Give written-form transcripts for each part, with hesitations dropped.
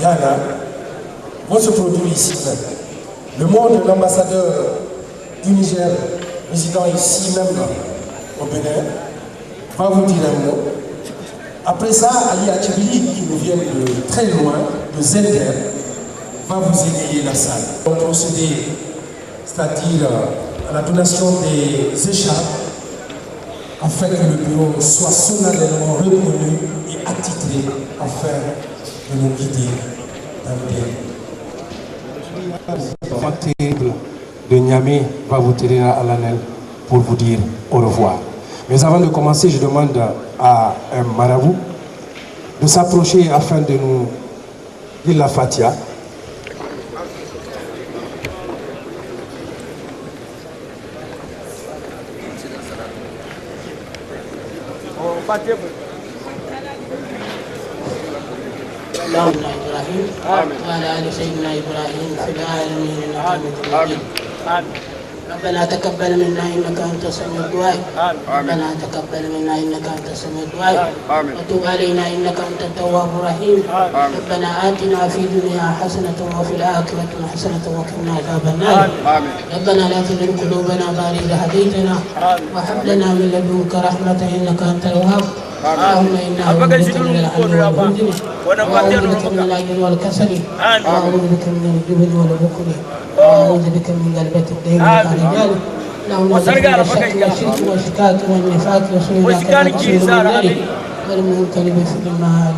Ghana vont se produire ici même. Le mot de l'ambassadeur du Niger, résident ici même au Bénin, va vous dire un mot. Après ça, Ali Achibili, qui nous vient de très loin, de Zender, va vous égayer la salle. On va procéder, c'est-à-dire à la donation des écharpes, afin que le bureau soit solennellement reconnu et attitré, afin de nous guider dans le bien. Le terrible de Niamey va vous tenir à l'année pour vous dire au revoir. Mais avant de commencer, je demande à un marabout de s'approcher afin de nous dire la Fatiha. ربنا تقبل منا انك انت السميع الدعاء ربنا تقبل منا انك انت السميع الدعاء وتب علينا انك انت التواب الرحيم ربنا اتنا في الدنيا حسنه وفي الاخره حسنه وقنا عذاب النار ربنا لا تزغ قلوبنا بعد إذ هديتنا وهب لنا من لدنك رحمه انك انت الوهاب اللهم انا نعوذ بك من العدو والهزل ونعوذ بك من العجل والكسل ونعوذ بك من الجبن والبخل ونعوذ بك من غلبة الدين والرجال اللهم اغفر لنا الشك والشرك والشكاك والنفاق وسوء العقل والمنكر بفضل المعاد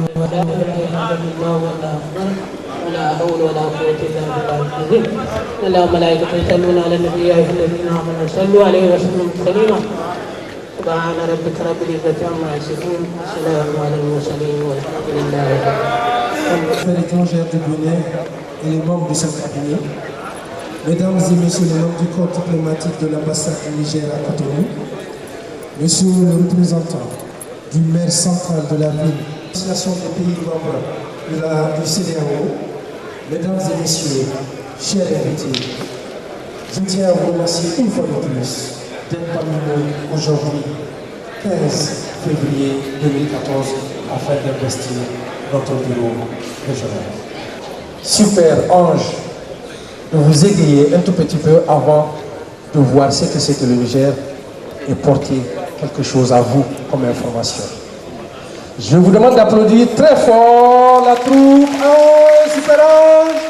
ولا حول ولا قوة إلا بالله العظيم اللهم ملائكته يصلون على النبي يا أيها الذين آمنوا صلوا عليه وسلموا تسليما سبحان ربك رب العزة عما يصفون وسلام على المرسلين والحمد لله رب العالمين. L'affaire étrangère du Bénin et les membres de ce cabinet, mesdames et messieurs les membres du corps diplomatique de l'ambassade du Niger à Cotonou, monsieur le représentant du maire central de la ville, l'association des pays membres du CEDEAO, mesdames et messieurs, chers invités, je tiens à vous remercier une fois de plus d'être parmi nous aujourd'hui, 15 février 2014, afin d'investir notre bureau régional. Super Ange, de vous égayer un tout petit peu avant de voir ce que c'est que le Niger et porter quelque chose à vous comme information. Je vous demande d'applaudir très fort la troupe Super Ange.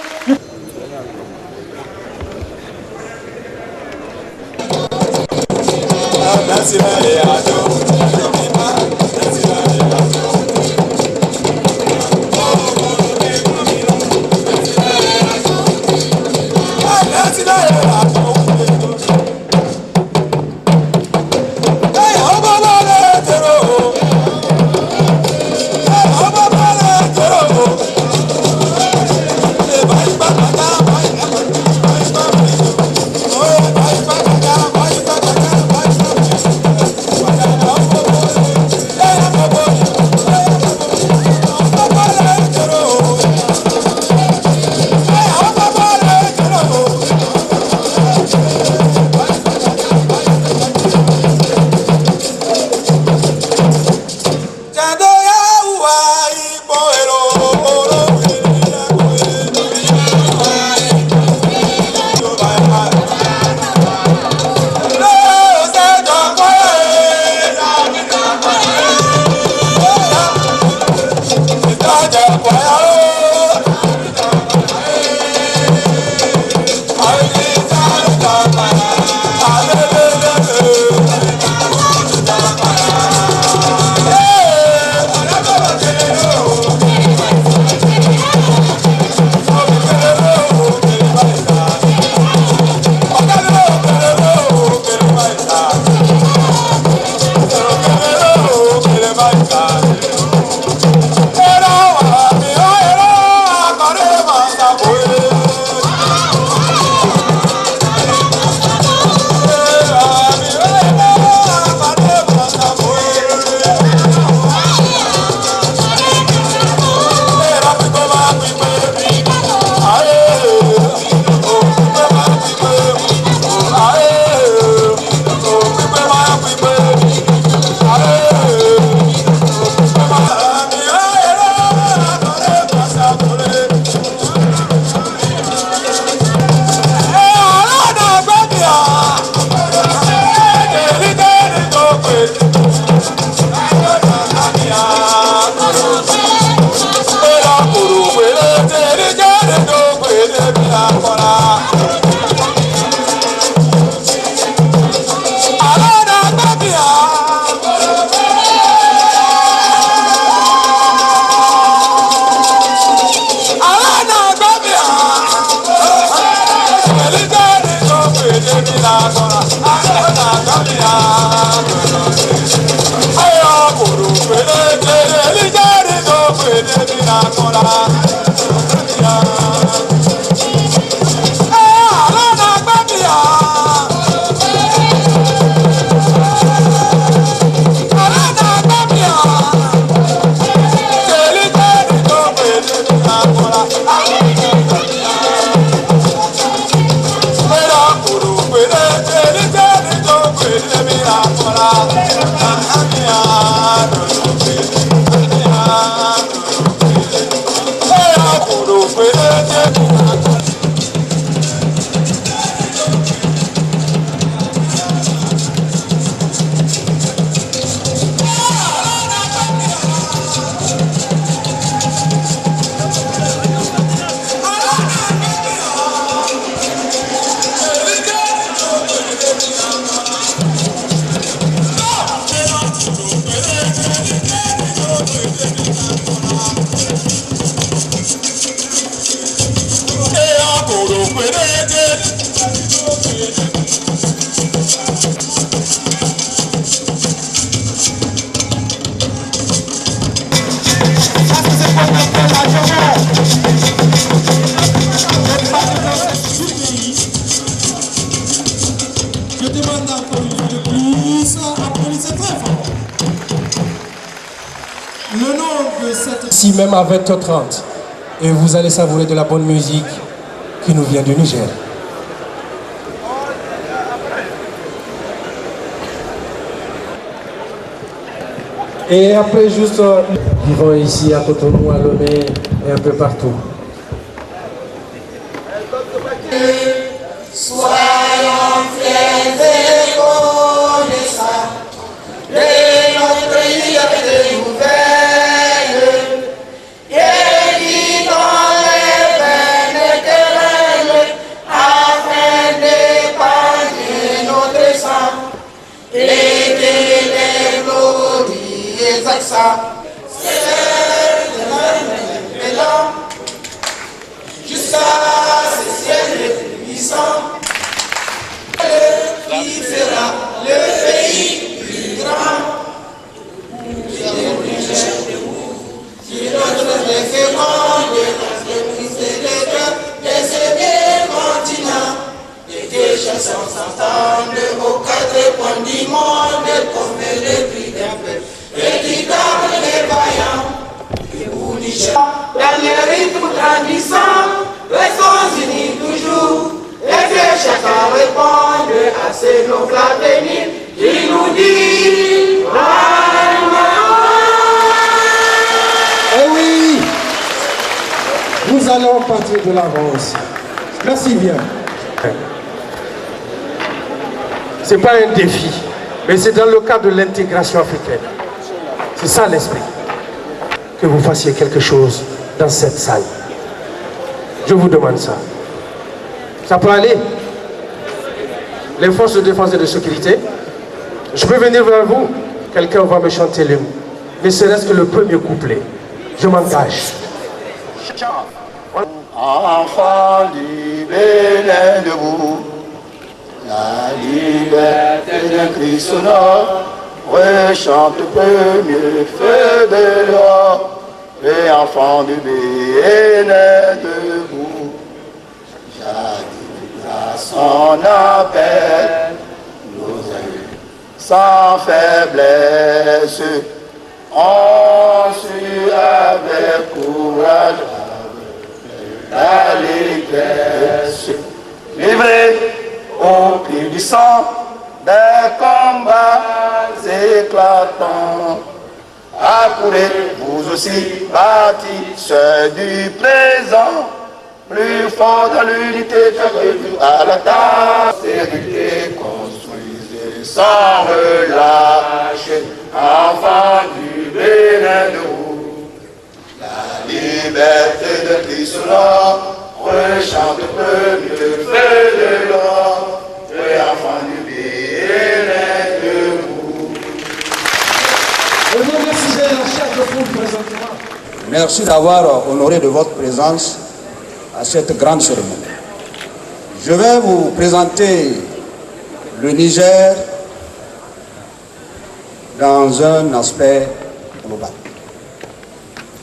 Je demande encore une fois de plus, applaudissez très fort. Le nom de cette... Ici même à 20h30. Et vous allez savourer de la bonne musique qui nous vient du Niger. Et après, juste, vivons ici à Cotonou, à Lomé et un peu partout. Soyons fiers et reconnaissants de notre liberté nouvelle, évitant les peines éternelles afin d'épargner notre sang et de les glorieux accents. C'est le mélange jusqu'à ce ciel puissant. Qui fera le pays plus grand, qui notre déférence de briser les cœurs des deux continents, et que chansons s'entendent aux quatre coins du monde comme le cri d'un peuple, et qui garde les vaillants, et pour Niger, dans les rythmes grandissants, restons unis toujours. Et que chacun réponde à ces nobles l'avenir qui nous dit Eh oui, nous allons partir de l'avance. Merci bien. Ce n'est pas un défi, mais c'est dans le cadre de l'intégration africaine. C'est ça l'esprit. Que vous fassiez quelque chose dans cette salle. Je vous demande ça. Ça peut aller. Les forces de défense et de sécurité. Je peux venir vers vous. Quelqu'un va me chanter l'hymne. Ne serait-ce que le premier couplet. Je m'engage. Enfants du Bénin debout, la liberté d'un cri sonore rechante le premier feu de l'or. Les enfants du Bénin debout, à son appel, nos aïeux, sans faiblesse, ont su avec courage l'allégresse, livrés au cri du sang des combats éclatants. Accourez, vous aussi, bâtisseurs du présent, plus fort dans l'unité, faites-vous à la tâche, vérité, construisez sans relâche, enfants du Bénin de vous. La liberté de Christ l'or, rechante le premier feu de l'or, et enfants du Bénin de vous. Et vous remerciez la chef de poule présentement. Merci d'avoir honoré de votre présence à cette grande cérémonie. Je vais vous présenter le Niger dans un aspect global.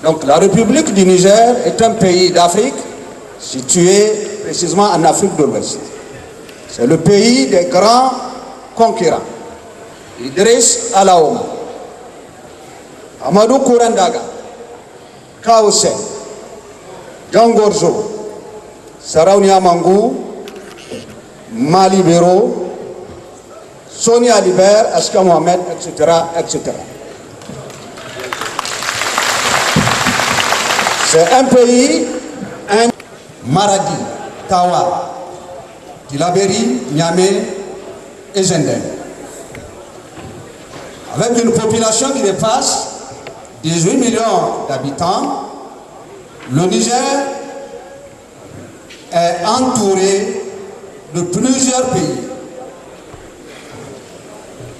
Donc la République du Niger est un pays d'Afrique situé précisément en Afrique de l'Ouest. C'est le pays des grands conquérants. Idriss Alaouma, Amadou Kourandaga, Kaoussé, Djangorzo, Saraounia Mangou, Mali Bero, Sonia Liber, Aska Mohamed, etc., etc. C'est un pays, un Maradi, Tawa, Tilaberi, Niamey et Zender. Avec une population qui dépasse 18 millions d'habitants, le Niger est entouré de plusieurs pays.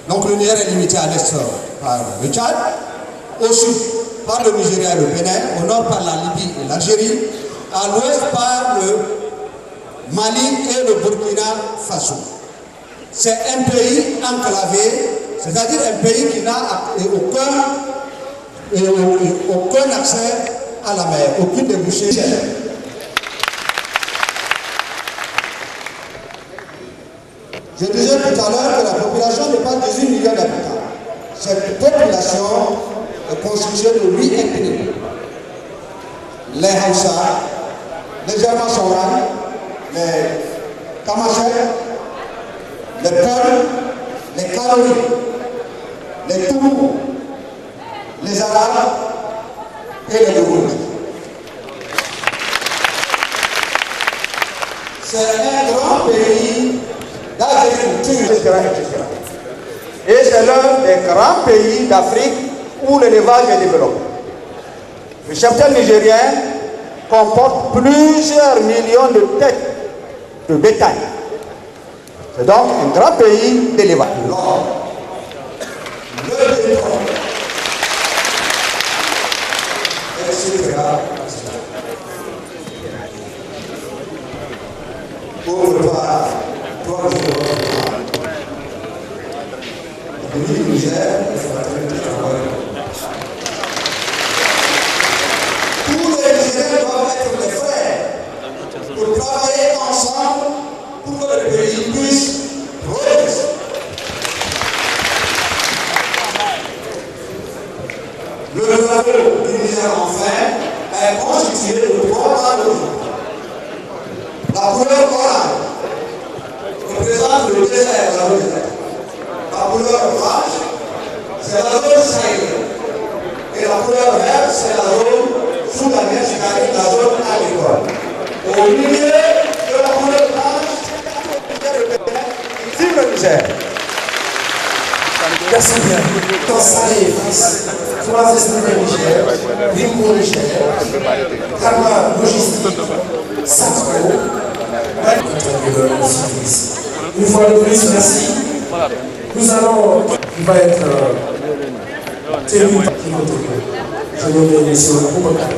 Donc le Niger est limité à l'est par le Tchad, au sud par le Nigeria et le Bénin, au nord par la Libye et l'Algérie, à l'ouest par le Mali et le Burkina Faso. C'est un pays enclavé, c'est-à-dire un pays qui n'a aucun accès à la mer, aucune débouchée. Je disais tout à l'heure que la population n'est pas 18 millions d'habitants. Cette population est constituée de 8 ethnies. Les Hausa, les Germain-Sauran, les Kamachek, les Peuls, les Kanuri, les Toubou, les Arabes et les Burundais. C'est un grand pays d'agriculture, etc. Et c'est l'un des grands pays d'Afrique où l'élevage est développé. Le cheptel nigérien comporte plusieurs millions de têtes de bétail. C'est donc un grand pays d'élevage. Le béton, etc. Pour ne pas toi, le Niger, tous les Nigériens doivent être des frères pour travailler ensemble pour que le pays puisse progresser. Le drapeau du Niger, enfin, est constitué de 3 bandes. La couleur orange représente le désert, la zone désert. La couleur orange, c'est la zone sahélienne. Et la couleur verte, c'est la zone soudanaise, c'est-à-dire la zone agricole. Au milieu de la couleur blanche, c'est le Niger. Merci bien. Quand ça est fils, trois esprits Niger, Rimbo Niger, Karma Logistique, Satko, une fois de plus, merci. Nous allons, il va être tenu je nomme monsieur Boubacar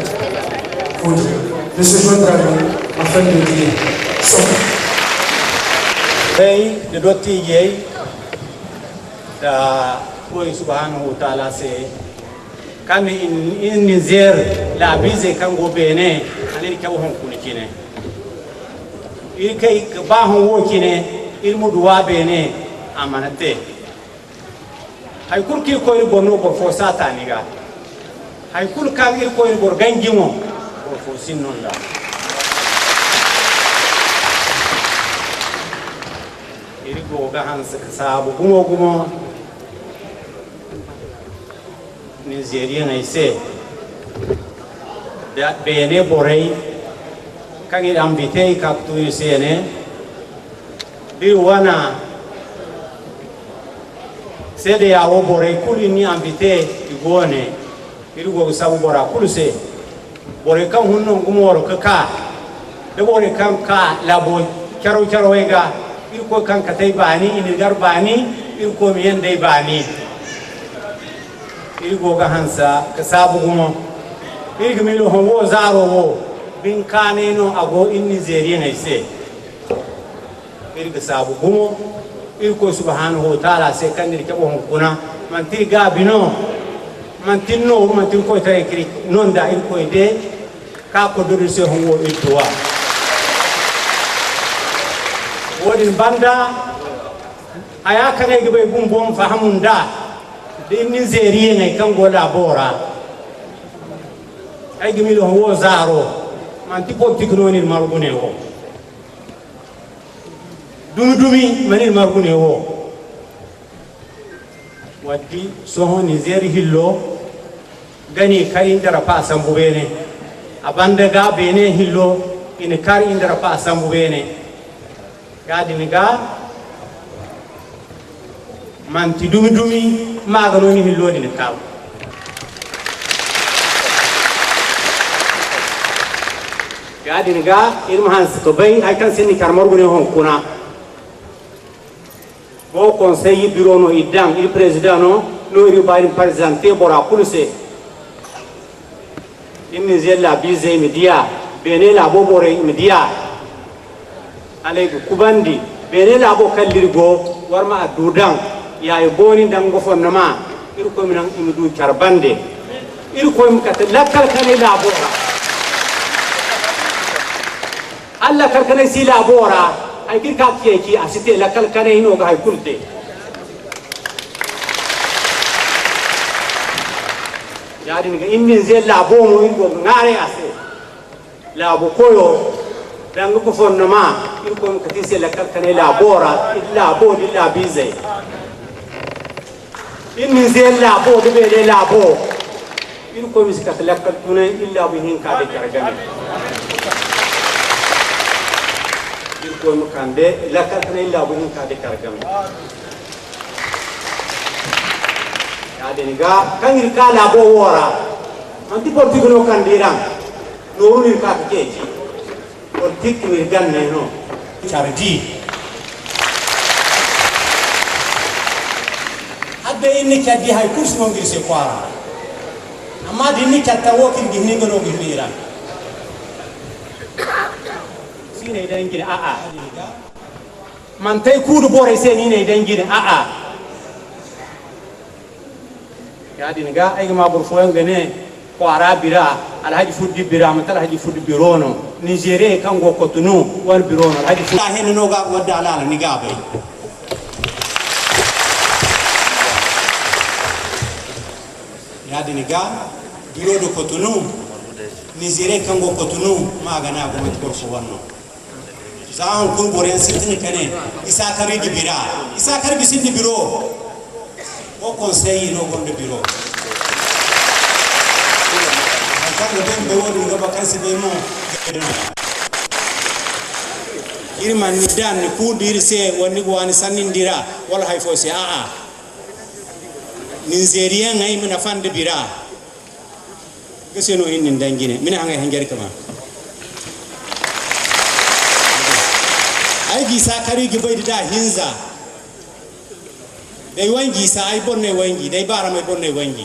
Fodi de se joindre à nous afin de dire son. Hey, de dotti yey da koy subhanahu wa ta'ala se kan in Niger la bize kan go bene ani ka hon kunikine il kay ba hon wo kine il muduwa bene amanate hay kurki ko il bonno ko fo sata niga hay kul kan il ko il bor gangimo ko fo sinnon la irigo ga hansa sabu gumo Nigeria na ise da bene borei kan il ambite ka tu ise ne bi wana sede ya wo borei kuli ni ambite igone irigo sabu bora kulse borei kan hunno gumo ro ka de borei kan ka labo karo wega irko kan katai bani inigar bani irko miyan dai bani irgo ga hansa ka sabu gumo irgo milo hongo zaro wo bin kane no ago in Nigeria ne se irgo sabu gumo irko subhanahu wa ta'ala se kan dirke bo kuna man ti ga bino mantinno mantin ko tay kri non da il ko de ka ko do se hongo il towa wodin banda aya kane gibe bumbom fahamunda de ni zeriye ngai kan gola bora ay gimi lo wo zaro manti ko tignoni margune wo dumi manil margune wo wadi soho ni zeri hillo gani kari indara pa sambu bene abanda ga bene hillo in kari indara pa sambu bene gadi ni ga manti dumi maga noni hillo ni kaw gadi ni ga ilmu hans to bay ay kan sinni kar margune hon kuna o conseil bureau no idang il président no ri bari présenté bora kulse inni zella bize media bene la bobore media ale kubandi bene la bo kallirgo warma adudang ya e boni dango fonnama ir ko minan imdu charbande ir ko mi kat lakal kane la bora alla kal kane si la bora ay kir ka ki asite la kal kane hino ga hay kulte yadi ni inni zella bo mo ingo ngare ase la bo koyo dan ko fonnama ir ko ka tise la kal kane la bora illa bo illa bize inni zella bo de be la bo ir ko miska la kal tune illa bi hin ka de karagami ko mukande la katna illa bu ka de kargam ya de niga kan ir kala bo wora anti porti gono kandiram no uni ka keji porti mi ganne no chardi hadde inni kadi hay kurs no ngir se kwara amma dinni katta wokin gihni gono gihira ne dangin a'a man tai kudu bore sai ni ne dangin a'a ya dinga ai ma burfo yanga ne ko arabira alhaji fuddi bira matal alhaji fuddi birono nigeria kan go kotunu wal birono alhaji fuddi hen no ga wadda ala ni ga bai ya dinga biro do kotunu nigeria kan go kotunu magana go mat burfo wanno zahon kun boren sitin kane isa kari di bira isa kari bisin di biro o conseil no gonde biro kan do ben be wodi ngaba kansi be mo irman ni dan ni ku dir se woni go ani sanindira wala hay fo se a nigeria ngai mina fande bira geseno inni dangine mina ngai hangari kama ai gisa kari gibai da hinza dai wangi sa ai bonne wangi dai bara mai bonne wangi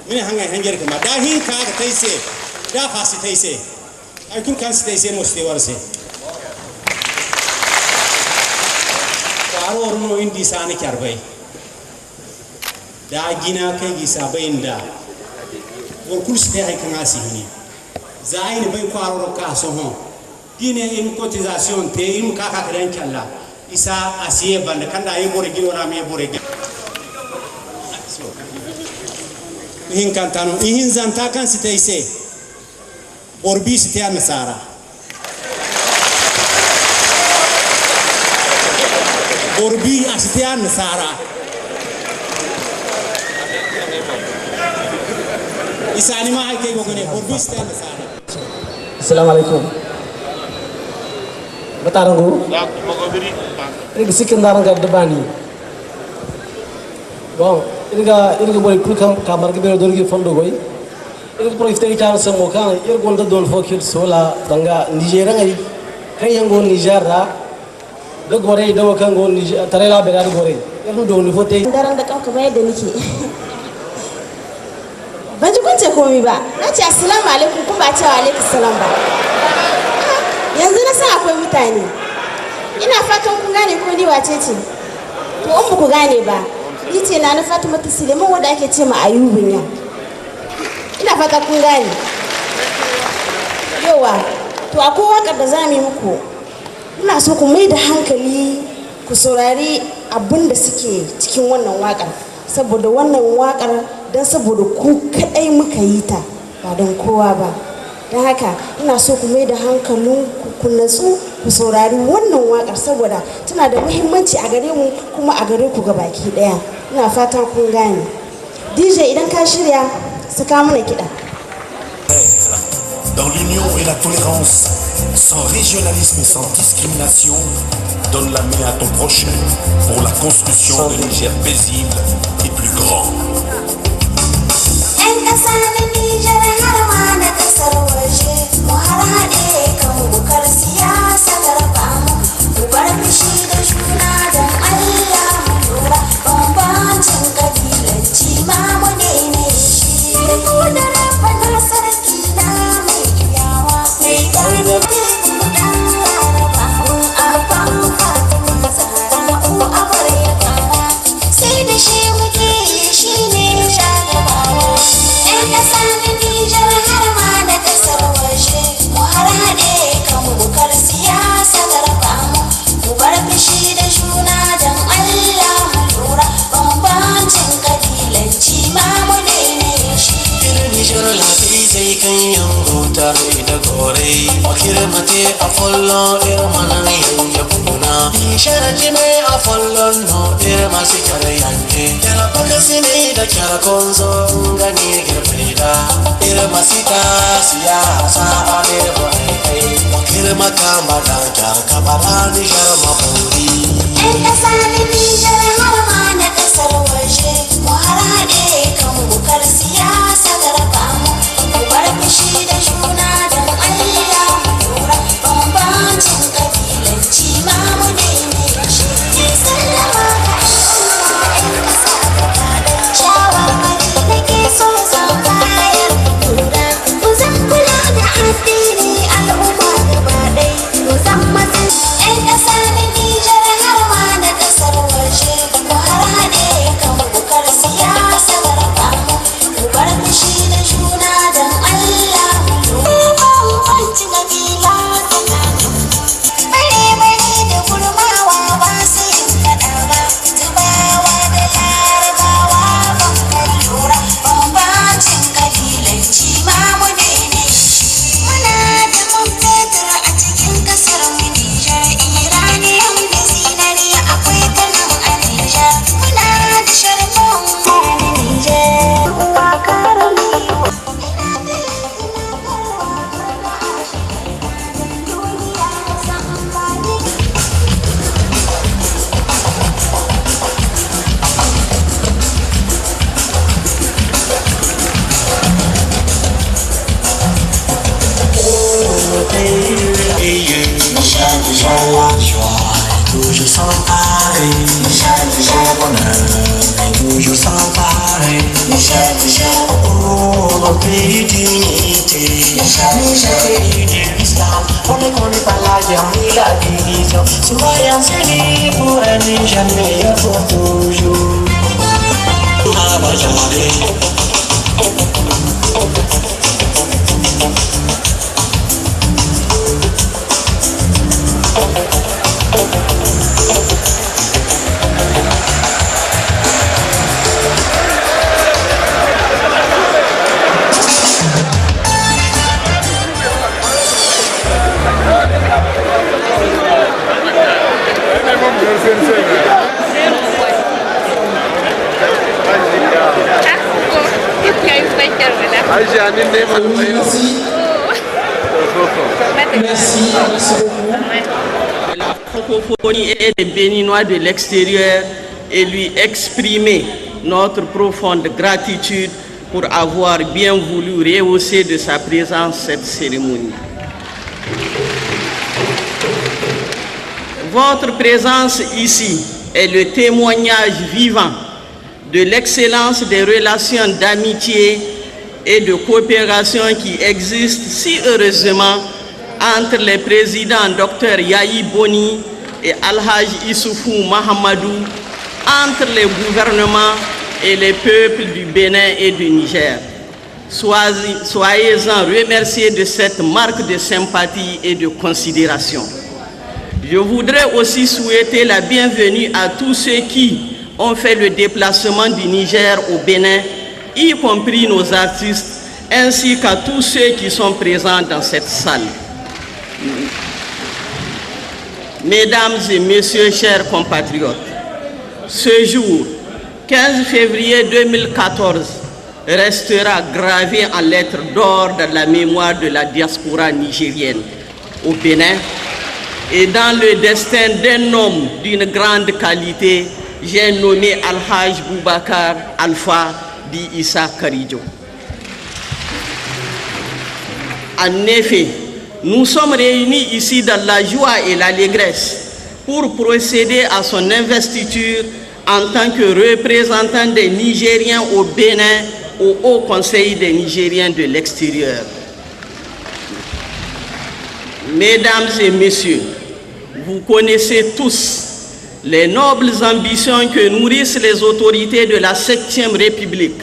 mine hanga hanjar kuma da hin ka ga taise da fasi taise ai kun kan taise mo ste warse karo orno indi sani karbai da gina kai gisa bayinda wal kursi ai kan asihini zaini bai kwaro ka so ho dine in cotisation te in kaka kren challa isa asiye bande kanda ay bore gi wona me bore gi hin kantano hin zanta kan sitaise borbi site an sara borbi asite an sara isa ni ma ay kay bogone borbi site an sara assalamu alaikum batarango ini sikin daranga debani bon inga boy kulkam kamar ke bero dorgi fondo goy ini pro iftari char samo kan gonda don fokil sola danga nigeria ngai kay yango nigeria do gore do kan go nigeria tarela be gar gore yanu do ni fote daranga kan ka bayar da nake ban ji kunce komai ba nace assalamu alaikum kun ba ce wa alaikum salam ba yanzu na san akwai mutane ina fatan kun gane ko ni wace ce to in ku gane ba ni ce na Fatima Suleiman wanda ake ce ma Ayubun ya ina fata kun gane. Yawa to akwai waƙar da za mu yi muku, ina so ku mai da hankali ku saurari abin da suke cikin wannan waƙar, saboda wannan waƙar don saboda ku kaɗai muka yi ta ba don kowa ba. Don haka ina so ku mai da hankalin ku natsu ku saurari wannan waƙar saboda tana da muhimmanci a gare mu kuma a gare ku gabaki ɗaya. Ina fatan kun gane. DJ idan ka shirya saka mana kiɗa. Dans l'union et la tolérance, sans régionalisme et sans discrimination, donne la main à ton prochain pour la construction d'un Niger paisible et plus grand. Mate a follow irmana yanja buna sharati me a follow no irma sikare yanje yala pakasi me da kyara konzo ngani girfida irma sita siya sa ale boy irma kama da kyara kabala ni jarma buri en asani ni jara harama na kasar waje mu harade kan bukar siyasa garba mu bar fishi da juna da Allah bambancin kabilanci ma mu daina shi ke sallama ga ƴan ƙasa gaba ɗaya shawarwari nake so zan bayar lura ku zan kula da addini al'umma gaba ɗaya ku zan matsi ƴan ƙasa na Nijar har ma na ƙasar waje ku harhaɗe kan bukar siyasa garba mu bar fushi da juna don Allah mu lura bambancin kabila toujours sans pareil, au bonheur, toujours sans pareil, oh, mon pays d'unité, pays de l'islam, on ne connaît pas la guerre ni la division, soyons unis pour un Niger meilleur pour toujours. La francophonie et les Béninois de l'extérieur et lui exprimer notre profonde gratitude pour avoir bien voulu rehausser de sa présence cette cérémonie. Votre présence ici est le témoignage vivant de l'excellence des relations d'amitié et de coopération qui existent si heureusement entre les présidents Dr Yahi Boni et Alhaj Issoufou Mahamadou, entre les gouvernements et les peuples du Bénin et du Niger. Soyez-en remerciés de cette marque de sympathie et de considération. Je voudrais aussi souhaiter la bienvenue à tous ceux qui ont fait le déplacement du Niger au Bénin, y compris nos artistes, ainsi qu'à tous ceux qui sont présents dans cette salle. Mesdames et messieurs, chers compatriotes, ce jour, 15 février 2014, restera gravé en lettres d'or dans la mémoire de la diaspora nigérienne au Bénin et dans le destin d'un homme d'une grande qualité, j'ai nommé Al-Haj Boubacar Alpha Di Issa Karijo. En effet, nous sommes réunis ici dans la joie et l'allégresse pour procéder à son investiture en tant que représentant des Nigériens au Bénin au Haut Conseil des Nigériens de l'extérieur. Mesdames et messieurs, vous connaissez tous les nobles ambitions que nourrissent les autorités de la 7e République,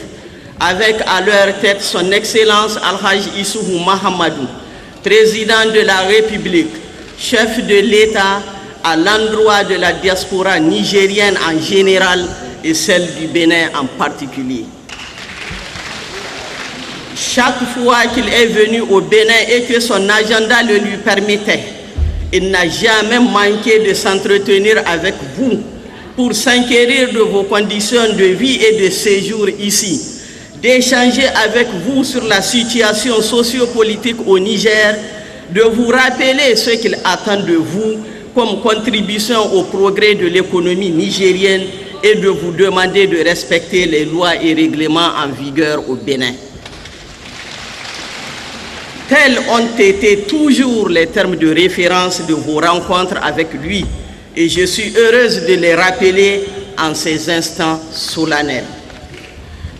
avec à leur tête son Excellence Al-Haj Issoufou Mahamadou, président de la République, chef de l'État à l'endroit de la diaspora nigérienne en général et celle du Bénin en particulier. Chaque fois qu'il est venu au Bénin et que son agenda le lui permettait, il n'a jamais manqué de s'entretenir avec vous pour s'inquérir de vos conditions de vie et de séjour ici, d'échanger avec vous sur la situation socio-politique au Niger, de vous rappeler ce qu'il attend de vous comme contribution au progrès de l'économie nigérienne et de vous demander de respecter les lois et règlements en vigueur au Bénin. Tels ont été toujours les termes de référence de vos rencontres avec lui et je suis heureuse de les rappeler en ces instants solennels.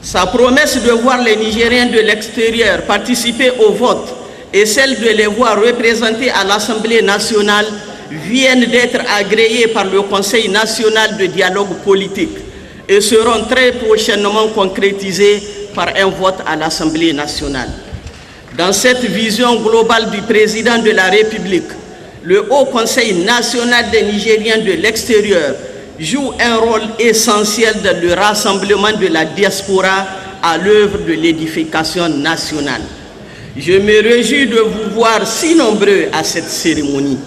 Sa promesse de voir les Nigériens de l'extérieur participer au vote et celle de les voir représentés à l'Assemblée nationale viennent d'être agréées par le Conseil national de dialogue politique et seront très prochainement concrétisées par un vote à l'Assemblée nationale. Dans cette vision globale du président de la République, le Haut Conseil national des Nigériens de l'extérieur joue un rôle essentiel dans le rassemblement de la diaspora à l'œuvre de l'édification nationale. Je me réjouis de vous voir si nombreux à cette cérémonie.